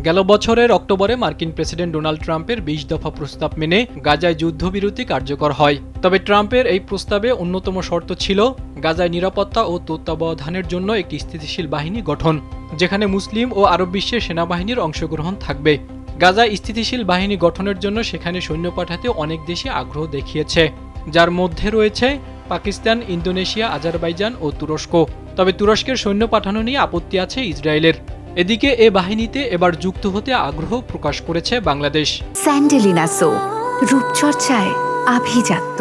গেল বছরের অক্টোবরে মার্কিন প্রেসিডেন্ট ডোনাল্ড ট্রাম্পের ২০ দফা প্রস্তাব মেনে গাজায় যুদ্ধবিরতি কার্যকর হয়। তবে ট্রাম্পের এই প্রস্তাবে অন্যতম শর্ত ছিল গাজায় নিরাপত্তা ও তত্ত্বাবধানের জন্য একটি স্থিতিশীল বাহিনী গঠন, যেখানে মুসলিম ও আরব বিশ্বের সেনাবাহিনীর অংশগ্রহণ থাকবে। গাজায় স্থিতিশীল বাহিনী গঠনের জন্য সেখানে সৈন্য পাঠাতে অনেক দেশই আগ্রহ দেখিয়েছে, যার মধ্যে রয়েছে পাকিস্তান, ইন্দোনেশিয়া, আজারবাইজান ও তুরস্ক। তবে তুরস্কের সৈন্য পাঠানো নিয়ে আপত্তি আছে ইসরায়েলের। এদিকে এ বাহিনীতে এবার যুক্ত হতে আগ্রহ প্রকাশ করেছে বাংলাদেশ। স্যান্ডেলিনা সো, রূপচর্চায় আভিজাত্য।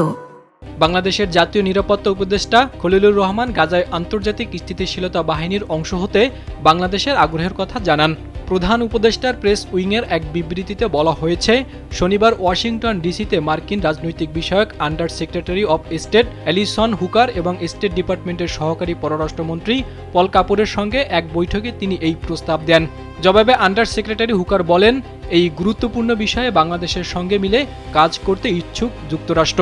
বাংলাদেশের জাতীয় নিরাপত্তা উপদেষ্টা খলিলুর রহমান গাজায় আন্তর্জাতিক স্থিতিশীলতা বাহিনীর অংশ হতে বাংলাদেশের আগ্রহের কথা জানান। প্রধান উপদেষ্টার প্রেস উইংয়ের এক বিবৃতিতে বলা হয়েছে, শনিবার ওয়াশিংটন ডিসিতে মার্কিন রাজনৈতিক বিষয়ক under secretary of state Allison Hooker এবং স্টেট ডিপার্টমেন্টের সহকারী পররাষ্ট্রমন্ত্রী পল কাপুরের সঙ্গে এক বৈঠকে তিনি এই প্রস্তাব দেন। জবাবে আন্ডার সেক্রেটারি হুকার বলেন, এই গুরুত্বপূর্ণ বিষয়ে বাংলাদেশের সঙ্গে মিলে কাজ করতে ইচ্ছুক যুক্তরাষ্ট্র।